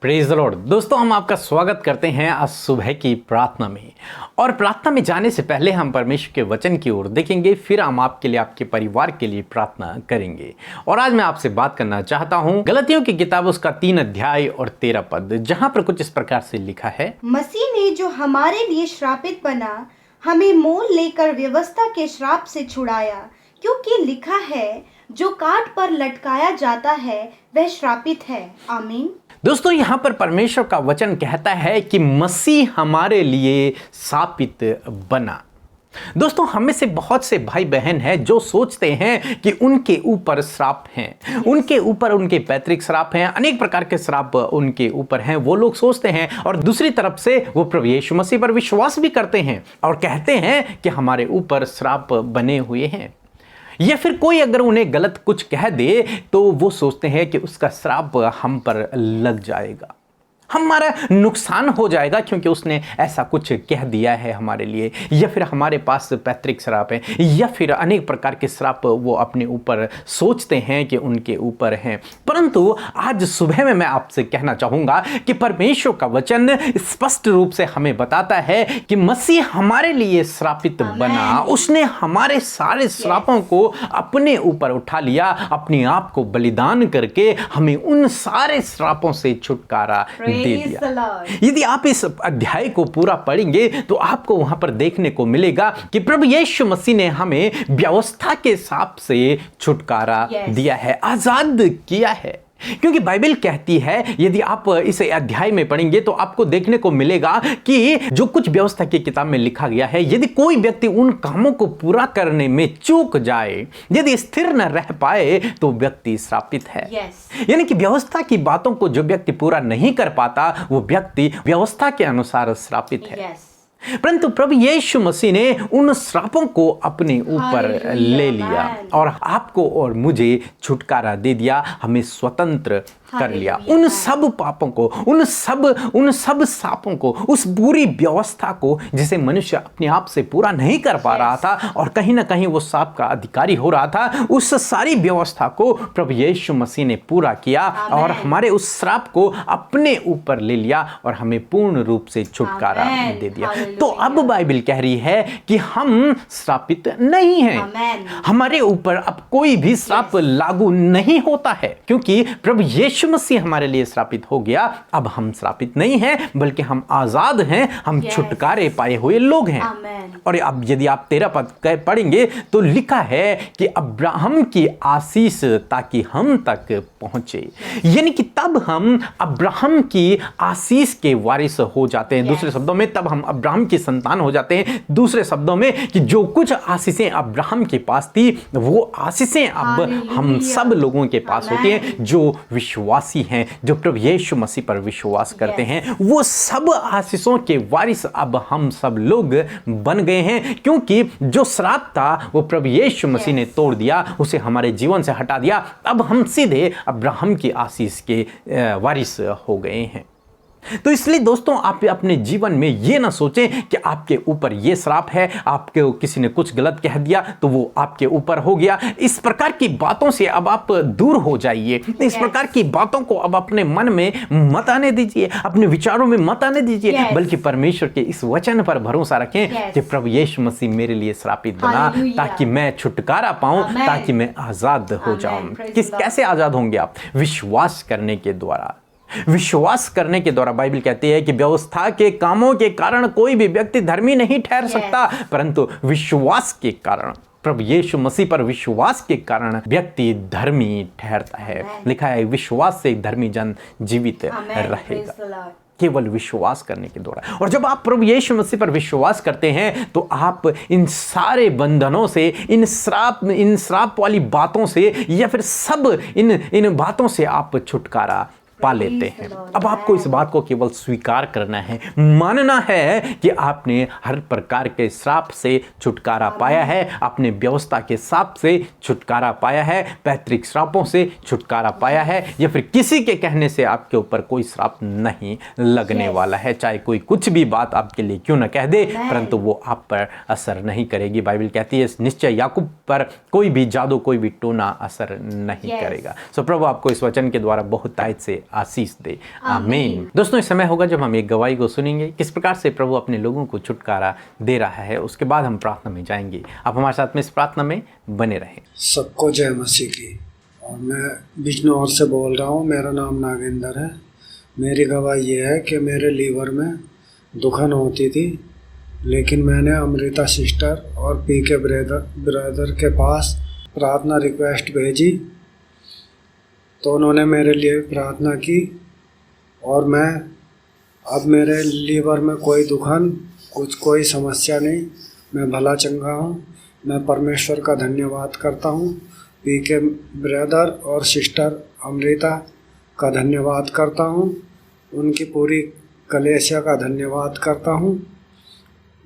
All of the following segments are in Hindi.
Praise the Lord. दोस्तों, हम आपका स्वागत करते हैं आज सुबह की प्रार्थना में। और प्रार्थना में जाने से पहले हम परमेश्वर के वचन की ओर देखेंगे, फिर हम आपके लिए, आपके परिवार के लिए प्रार्थना करेंगे। और आज मैं आपसे बात करना चाहता हूं गलतियों की किताब उसका 3 अध्याय और 13 पद, जहां पर कुछ इस प्रकार से लिखा है। मसीह ने जो हमारे लिए श्रापित बना, हमें मोल लेकर व्यवस्था के श्राप से छुड़ाया, क्योंकि लिखा है, जो काट पर लटकाया जाता है वह श्रापित है। आमीन। दोस्तों, यहाँ पर परमेश्वर का वचन कहता है कि मसीह हमारे लिए शापित बना। दोस्तों, हमें से बहुत से भाई बहन हैं जो सोचते हैं कि उनके ऊपर श्राप हैं, उनके ऊपर उनके पैतृक श्राप हैं, अनेक प्रकार के श्राप उनके ऊपर हैं, वो लोग सोचते हैं। और दूसरी तरफ से वो प्रभु यीशु मसीह पर विश्वास भी करते हैं और कहते हैं कि हमारे ऊपर श्राप बने हुए हैं। या फिर कोई अगर उन्हें गलत कुछ कह दे तो वो सोचते हैं कि उसका श्राप हम पर लग जाएगा, हमारा नुकसान हो जाएगा, क्योंकि उसने ऐसा कुछ कह दिया है हमारे लिए। या फिर हमारे पास पैतृक श्राप है, या फिर अनेक प्रकार के श्राप वो अपने ऊपर सोचते हैं कि उनके ऊपर हैं। परंतु आज सुबह में मैं आपसे कहना चाहूँगा कि परमेश्वर का वचन स्पष्ट रूप से हमें बताता है कि मसीह हमारे लिए श्रापित बना। उसने हमारे सारे श्रापों को अपने ऊपर उठा लिया, अपने आप को बलिदान करके हमें उन सारे श्रापों से छुटकारा दे दिया। यदि आप इस अध्याय को पूरा पढ़ेंगे तो आपको वहां पर देखने को मिलेगा कि प्रभु यीशु मसीह ने हमें व्यवस्था के श्राप से छुटकारा दिया है, आजाद किया है। क्योंकि बाइबल कहती है, यदि आप इस अध्याय में पढ़ेंगे तो आपको देखने को मिलेगा कि जो कुछ व्यवस्था की किताब में लिखा गया है, यदि कोई व्यक्ति उन कामों को पूरा करने में चूक जाए, यदि स्थिर न रह पाए, तो व्यक्ति श्रापित है। यानी कि व्यवस्था की बातों को जो व्यक्ति पूरा नहीं कर पाता, वो व्यक्ति व्यवस्था के अनुसार श्रापित है। परंतु प्रभु यीशु मसीह ने उन श्रापों को अपने ऊपर ले लिया और आपको और मुझे छुटकारा दे दिया, हमें स्वतंत्र कर लिया। उन सब पापों को, उन सब श्रापों को, उस पूरी व्यवस्था को जिसे मनुष्य अपने आप से पूरा नहीं कर पा रहा था और कहीं ना कहीं वो श्राप का अधिकारी हो रहा था, उस सारी व्यवस्था को प्रभु यीशु मसीह ने पूरा किया और हमारे उस श्राप को अपने ऊपर ले लिया और हमें पूर्ण रूप से छुटकारा दे दिया। तो अब बाइबल कह रही है कि हम श्रापित नहीं हैं, हमारे ऊपर अब कोई भी श्राप लागू नहीं होता है, क्योंकि प्रभु यीशु मसीह हमारे लिए श्रापित हो गया। अब हम श्रापित नहीं हैं, बल्कि हम आजाद हैं, हम छुटकारे पाए हुए लोग हैं। और अब यदि आप 13 पद पढ़ेंगे तो लिखा है कि अब्राहम की आशीष ताकि हम तक पहुंचे, यानी कि तब हम अब्राहम की आशीष के वारिस हो जाते हैं। दूसरे शब्दों में, तब हम अब्राहम की संतान हो जाते हैं। दूसरे शब्दों में कि जो कुछ आशीषें अब्राहम के पास थी, वो आशीषें अब हम सब लोगों के पास होती हैं जो विश्वासी हैं, जो प्रभु यीशु मसीह पर विश्वास करते हैं। वो सब आशीषों के वारिस अब हम सब लोग बन गए हैं, क्योंकि जो श्राप था वो प्रभु यीशु मसीह ने तोड़ दिया, उसे हमारे जीवन से हटा दिया। अब हम सीधे अब्राहम की आशीष के वारिस हो गए हैं। तो इसलिए दोस्तों, आप अपने जीवन में ये ना सोचें कि आपके ऊपर ये श्राप है, आपके किसी ने कुछ गलत कह दिया तो वो आपके ऊपर हो गया। इस प्रकार की बातों से अब आप दूर हो जाइए। इस प्रकार की बातों को अब अपने मन में मत आने दीजिए, अपने विचारों में मत आने दीजिए, बल्कि परमेश्वर के इस वचन पर भरोसा रखें कि प्रभु यीशु मसीह मेरे लिए श्रापित बना ताकि मैं छुटकारा पाऊं, ताकि मैं आजाद हो जाऊं। कैसे आजाद होंगे आप? विश्वास करने के द्वारा। विश्वास करने के द्वारा बाइबल कहती है कि व्यवस्था के कामों के कारण कोई भी व्यक्ति धर्मी नहीं ठहर सकता, परंतु विश्वास के कारण, प्रभु यीशु मसीह पर विश्वास के कारण व्यक्ति धर्मी ठहरता है। लिखा है, विश्वास से धर्मी जन जीवित रहेगा, केवल विश्वास करने के द्वारा। और जब आप प्रभु यीशु मसीह पर विश्वास करते हैं तो आप इन सारे बंधनों से, इन श्राप वाली बातों से, या फिर सब इन बातों से आप छुटकारा पा लेते हैं। अब आपको इस बात को केवल स्वीकार करना है, मानना है कि आपने हर प्रकार के श्राप से छुटकारा पाया है, अपने व्यवस्था के श्राप से छुटकारा पाया है, पैतृक श्रापों से छुटकारा पाया है, या फिर किसी के कहने से आपके ऊपर कोई श्राप नहीं लगने वाला है। चाहे कोई कुछ भी बात आपके लिए क्यों न कह दे, परंतु वो आप पर असर नहीं करेगी। बाइबल कहती है निश्चय याकूब पर कोई भी जादू, कोई भी टोना असर नहीं करेगा। सो प्रभु आपको इस वचन के द्वारा बहुत तायत से आशीष दे। आमीन। दोस्तों, इस समय होगा जब हम एक गवाही को सुनेंगे, किस प्रकार से प्रभु अपने लोगों को छुटकारा दे रहा है। उसके बाद हम प्रार्थना में जाएंगे। आप हमारे साथ में इस प्रार्थना में बने रहें। सबको जय मसीह की। और मैं बिजनौर से बोल रहा हूँ। मेरा नाम नागेंद्र है। मेरी गवाही ये है कि मेरे लीवर में दुखन होती थी, लेकिन मैंने अमृता सिस्टर और पीके ब्रदर के पास प्रार्थना रिक्वेस्ट भेजी, तो उन्होंने मेरे लिए प्रार्थना की और अब मेरे लीवर में कोई दुखन, कोई समस्या नहीं। मैं भला चंगा हूँ। मैं परमेश्वर का धन्यवाद करता हूँ। पीके ब्रदर और सिस्टर अमृता का धन्यवाद करता हूँ। उनकी पूरी कलेसिया का धन्यवाद करता हूँ।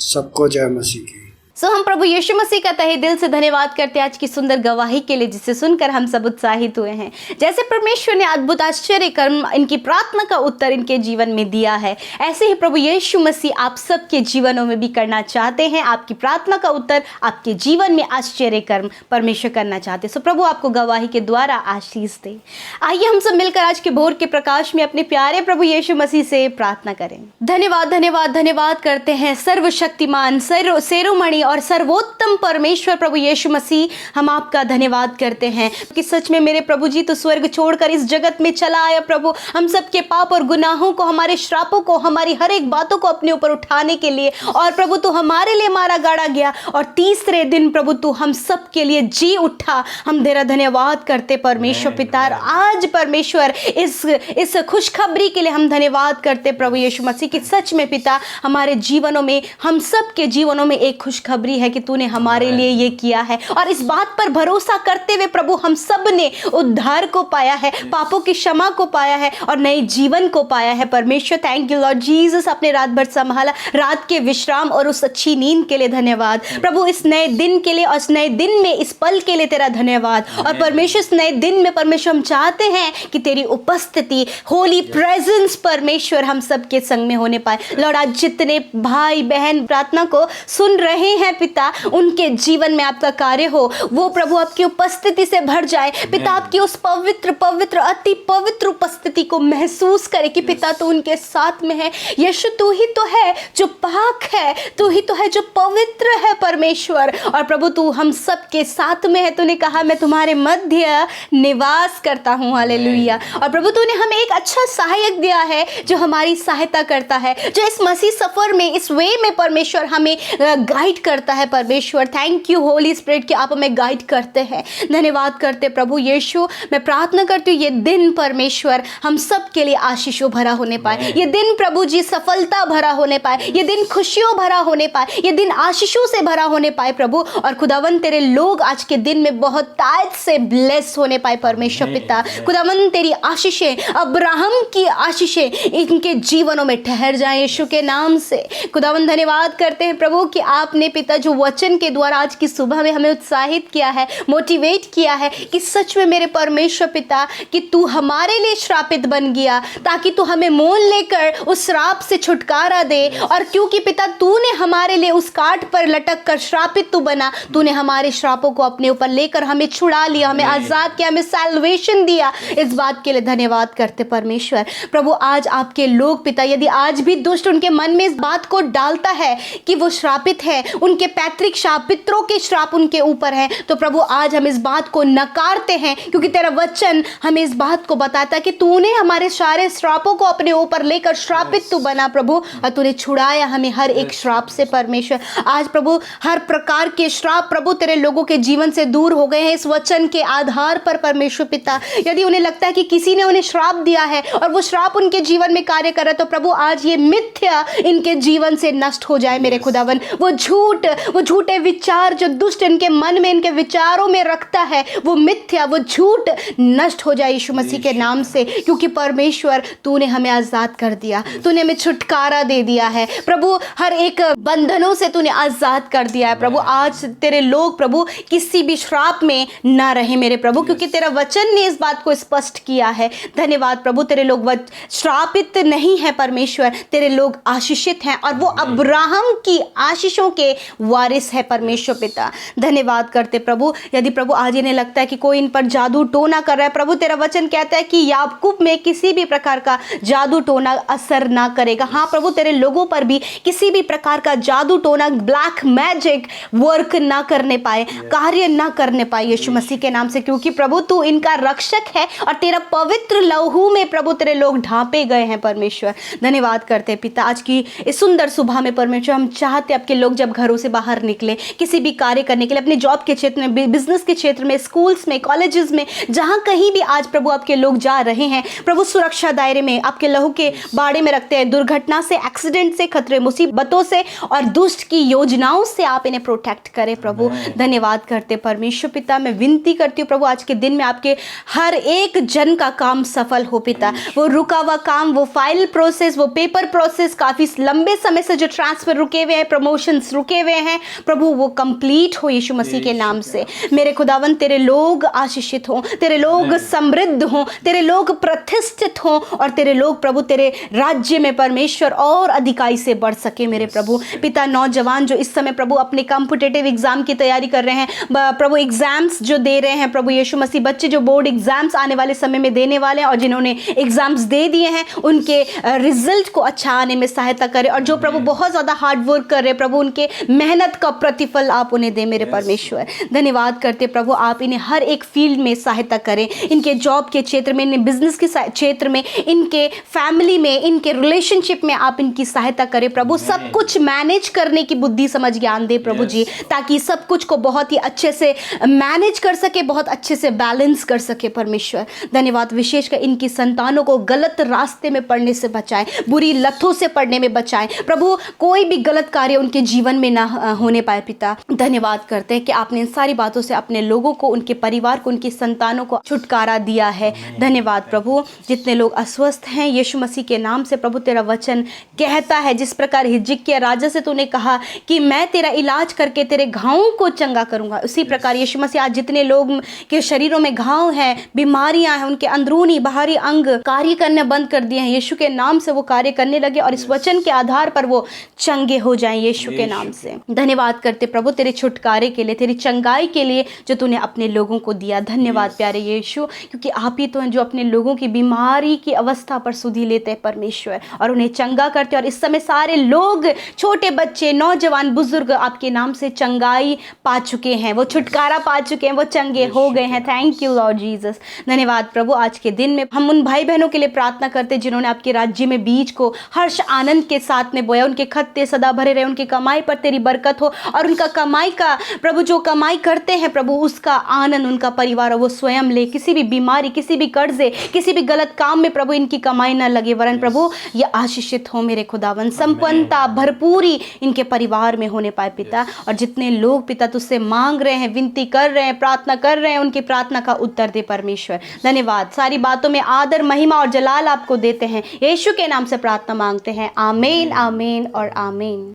सबको जय मसीह की। हम प्रभु यीशु मसीह का तहे दिल से धन्यवाद करते हैं आज की सुंदर गवाही के लिए, जिसे सुनकर हम सब उत्साहित हुए हैं। जैसे परमेश्वर ने अद्भुत आश्चर्य कर्म इनकी प्रार्थना का उत्तर इनके जीवन में दिया है, ऐसे ही प्रभु यीशु मसीह आप सबके जीवनों में भी करना चाहते हैं। आपकी प्रार्थना का उत्तर आपके जीवन में आश्चर्य कर्म परमेश्वर करना चाहते हैं। सो प्रभु आपको गवाही के द्वारा आशीष दे। आइए हम सब मिलकर आज के भोर के प्रकाश में अपने प्यारे प्रभु यीशु मसीह से प्रार्थना करें। धन्यवाद धन्यवाद धन्यवाद करते हैं सर्वशक्तिमान, सेरोमणि और सर्वोत्तम परमेश्वर प्रभु यीशु मसीह, हम आपका धन्यवाद करते हैं कि सच में मेरे प्रभु जी तो स्वर्ग छोड़कर इस जगत में चला आया। प्रभु हम सबके पाप और गुनाहों को, हमारे श्रापों को, हमारी हर एक बातों को अपने ऊपर उठाने के लिए, और प्रभु तू हमारे लिए मारा गाड़ा गया और तीसरे दिन प्रभु तू हम सब के लिए जी उठा। हम तेरा धन्यवाद करते परमेश्वर पिता। आज परमेश्वर इस खुशखबरी के लिए हम धन्यवाद करते प्रभु यीशु मसीह की सच में पिता हमारे जीवनों में, हम सब के जीवनों में एक खुशखबरी है कि तूने हमारे लिए ये किया है। और इस बात पर भरोसा करते हुए प्रभु हम सब ने उद्धार को पाया है, पापों की क्षमा को पाया है और नए जीवन को पाया है। परमेश्वर थैंक यू लॉर्ड जीसस, अपने रात भर संभाला, रात के विश्राम और उस अच्छी नींद के लिए धन्यवाद प्रभु। इस नए दिन के लिए और इस नए दिन में, इस पल के लिए तेरा धन्यवाद। और परमेश्वर इस नए दिन में परमेश्वर हम चाहते हैं कि तेरी उपस्थिति, होली प्रेजेंस परमेश्वर हम सब के संग में होने पाए। लॉर्ड आज जितने भाई बहन प्रार्थना को सुन रहे हैं पिता, उनके जीवन में आपका कार्य हो, वो प्रभु आपकी उपस्थिति से भर जाए पिता। आपकी उस पवित्र पवित्र अति पवित्र उपस्थिति को महसूस करे कि पिता तू उनके साथ में है। यीशु तू ही तो है जो पाक है, तू ही तो है जो पवित्र है परमेश्वर। और प्रभु तू हम सब के साथ में है। तूने कहा मैं तुम्हारे मध्य निवास करता हूँ, हालेलुया। और प्रभु तूने हमें एक अच्छा सहायक दिया है जो हमारी सहायता करता है, जो इस मसीह सफर में, इस वे में परमेश्वर हमें गाइड करता है परमेश्वर। थैंक यू होली स्पिरिट कि आप हमें गाइड करते हैं। धन्यवाद करते प्रभु यीशु। मैं प्रार्थना करती हूँ ये दिन परमेश्वर हम सब के लिए आशीषों भरा होने पाए। ये दिन प्रभु जी सफलता भरा होने पाए, ये दिन खुशियों भरा होने पाए, ये दिन आशीषों से भरा होने पाए प्रभु। और खुदावन तेरे लोग आज के दिन में बहुत तायत से ब्लेस होने पाए परमेश्वर पिता। खुदावन तेरी आशीषें, अब्राहम की आशीषें इनके जीवनों में ठहर जाए यीशु के नाम से। खुदावन धन्यवाद करते हैं प्रभु कि आपने पिता जो वचन के द्वारा आज की सुबह में हमें उत्साहित किया है, मोटिवेट किया है कि सच में मेरे परमेश्वर पिता कि तू हमारे लिए श्रापित बन गया ताकि तू हमें मोल लेकर उस श्राप से छुटकारा दे। और क्योंकि पिता तूने हमारे लिए उस काट पर लटक कर श्रापित तू बना, तूने हमारे श्रापों को अपने ऊपर लेकर हमें छुड़ा लिया, हमें आजाद किया, हमें सैल्वेशन दिया। इस बात के लिए धन्यवाद करते परमेश्वर। प्रभु आज आपके लोग पिता, यदि आज भी दुष्ट उनके मन में इस बात को डालता है कि वो श्रापित है, उनके पैतृक श्राप, पितरों के श्राप उनके ऊपर है, तो प्रभु आज हम इस बात को नकारते हैं क्योंकि तेरा वचन हमें इस बात को बताता है कि तूने हमारे सारे श्रापों को अपने ऊपर लेकर श्रापित तू बना प्रभु, और तूने छुड़ाया हमें हर एक श्राप से परमेश्वर। आज प्रभु हर प्रकार के श्राप प्रभु तेरे लोगों के जीवन से दूर हो गए हैं इस वचन के आधार पर परमेश्वर पिता। यदि उन्हें लगता है कि किसी ने उन्हें श्राप दिया है और वो श्राप उनके जीवन में कार्य कर रहा है, तो प्रभु आज ये मिथ्या इनके जीवन से नष्ट हो जाए मेरे खुदावन। वो झूठे विचार जो दुष्ट इनके मन में, इनके विचारों में रखता है, वो मिथ्या, वो झूठ नष्ट हो जाए यीशु मसीह के नाम से। क्योंकि परमेश्वर तूने हमें आजाद कर दिया, तूने हमें छुटकारा दे दिया है प्रभु, हर एक बंधनों से तूने आजाद कर दिया है प्रभु। आज तेरे लोग प्रभु किसी भी श्राप में ना रहे मेरे प्रभु, क्योंकि तेरा वचन ने इस बात को स्पष्ट किया है। धन्यवाद प्रभु, तेरे लोग श्रापित नहीं है परमेश्वर, तेरे लोग आशीषित हैं और वो अब्राहम की आशीषों के वारिस है परमेश्वर पिता। धन्यवाद करते प्रभु। यदि प्रभु आज इन्हें लगता है कि कोई इन पर जादू टोना कर रहा है, प्रभु तेरा वचन कहता है कि याकूब में किसी भी प्रकार का जादू टोना असर ना करेगा। हाँ प्रभु, तेरे लोगों पर भी किसी भी प्रकार का जादू टोना, ब्लैक मैजिक वर्क ना करने पाए, कार्य ना करने पाए यीशु मसीह के नाम से, क्योंकि प्रभु तू इनका रक्षक है और तेरा पवित्र लहू में प्रभु तेरे लोग ढांपे गए हैं परमेश्वर। धन्यवाद करते हैं पिता। आज की इस सुंदर सुबह में परमेश्वर हम चाहते आपके लोग जब घरों से बाहर निकले किसी भी कार्य करने के लिए, अपने जॉब के क्षेत्र में, बिजनेस के क्षेत्र में, स्कूल्स में, कॉलेजेस में, जहां कहीं भी आज प्रभु आपके लोग जा रहे हैं, प्रभु सुरक्षा दायरे में आपके लहू के बाड़े में रखते हैं। दुर्घटना से, एक्सीडेंट से, खतरे मुसीबतों से और दुष्ट की योजनाओं से आप इन्हें प्रोटेक्ट करें प्रभु। धन्यवाद करते परमेश्वर पिता। मैं विनती करती हूँ प्रभु आज के दिन में आपके हर एक जन का काम सफल हो पिता। वो रुका हुआ काम, वो फाइल प्रोसेस, वो पेपर प्रोसेस, काफी लंबे समय से जो ट्रांसफर रुके हुए हैं, प्रमोशंस रुके हुए हैं प्रभु, वो कंप्लीट हो यीशु मसीह के नाम से। मेरे खुदावन तेरे लोग आशीषित हों, तेरे लोग समृद्ध हों, तेरे लोग प्रतिष्ठित हों और तेरे लोग प्रभु तेरे राज्य में परमेश्वर और अधिकाई से बढ़ सके मेरे प्रभु पिता। नौजवान जो इस समय प्रभु अपने कॉम्पिटिटिव एग्जाम की तैयारी कर रहे हैं प्रभु, एग्जाम्स जो दे रहे हैं प्रभु यीशु मसीह, बच्चे जो बोर्ड एग्जाम्स आने वाले समय में देने वाले हैं और जिन्होंने एग्जाम्स दे दिए हैं, उनके रिजल्ट को अच्छा आने में सहायता करें। और जो प्रभु बहुत ज़्यादा हार्ड वर्क कर रहे हैं प्रभु, उनके मेहनत का प्रतिफल आप उन्हें दें मेरे परमेश्वर। धन्यवाद करते प्रभु, आप इन्हें हर एक फील्ड में सहायता करें, इनके जॉब के क्षेत्र में, इन्हें बिजनेस के क्षेत्र में, इनके फैमिली में, इनके रिलेशनशिप में आप इनकी सहायता करें प्रभु। सब कुछ मैनेज करने की बुद्धि समझ ज्ञान दे प्रभु जी, ताकि सब कुछ को बहुत ही अच्छे से मैनेज कर सके, बहुत अच्छे से बैलेंस कर सके परमेश्वर। धन्यवाद विशेषकर इनकी संतानों को गलत रास्ते में पड़ने से बचाएं, बुरी लतों से पड़ने में बचाएं प्रभु, कोई भी गलत कार्य उनके जीवन में ना होने पाए पिता। धन्यवाद करते हैं कि आपने इन सारी बातों से अपने लोगों को, उनके परिवार को, उनकी संतानों को छुटकारा दिया है। धन्यवाद प्रभु। जितने लोग अस्वस्थ हैं यीशु मसीह के नाम से प्रभु, तेरा वचन कहता है जिस प्रकार हिजकिय्याह राजा से तूने कहा कि मैं तेरा इलाज करके तेरे घावों को चंगा करूंगा, उसी प्रकार यीशु मसीह आज जितने लोग के शरीरों में घाव हैं, बीमारियां हैं, उनके अंदरूनी बाहरी अंग कार्य करने बंद कर दिए हैं, यीशु के नाम से वो कार्य करने लगे और इस वचन के आधार पर वो चंगे हो जाएं यीशु के नाम से। धन्यवाद करते प्रभु तेरे छुटकारे के लिए, तेरी चंगाई के लिए जो तूने अपने लोगों को दिया। धन्यवाद प्यारे यीशु, क्योंकि आप ही तो हैं जो अपने लोगों की बीमारी की अवस्था पर सुधि लेते हैं परमेश्वर और उन्हें चंगा करते हैं। और इस समय सारे लोग, छोटे बच्चे, नौजवान, बुजुर्ग आपके नाम से चंगाई पा चुके हैं, वो छुटकारा पा चुके हैं, वो चंगे हो गए हैं। Thank you Lord Jesus. धन्यवाद प्रभु। आज के दिन में हम उन भाई बहनों के लिए प्रार्थना करते हैं जिन्होंने आपके राज्य में बीज को हर्ष आनंद के साथ में बोया, उनके खत्ते सदा भरे रहे, उनकी कमाई पर तेरी बरकत हो और उनका कमाई का प्रभु जो कमाई करते हैं प्रभु, उसका आनंद उनका परिवार वो स्वयं ले। किसी भी बीमारी, किसी भी कर्जे, किसी भी गलत काम में प्रभु इनकी कमाई ना लगे, वरन प्रभु ये आशीषित हो मेरे खुदावन। संपन्नता भरपूरी इनके परिवार में होने पाए पिता। और जितने लोग पिता तुझसे मांग रहे हैं, विनती कर रहे हैं, प्रार्थना कर रहे हैं, उनकी प्रार्थना का उत्तर दे परमेश्वर। धन्यवाद। सारी बातों में आदर, महिमा और जलाल आपको देते हैं, यीशु के नाम से प्रार्थना मांगते हैं। आमीन, आमीन और आमीन।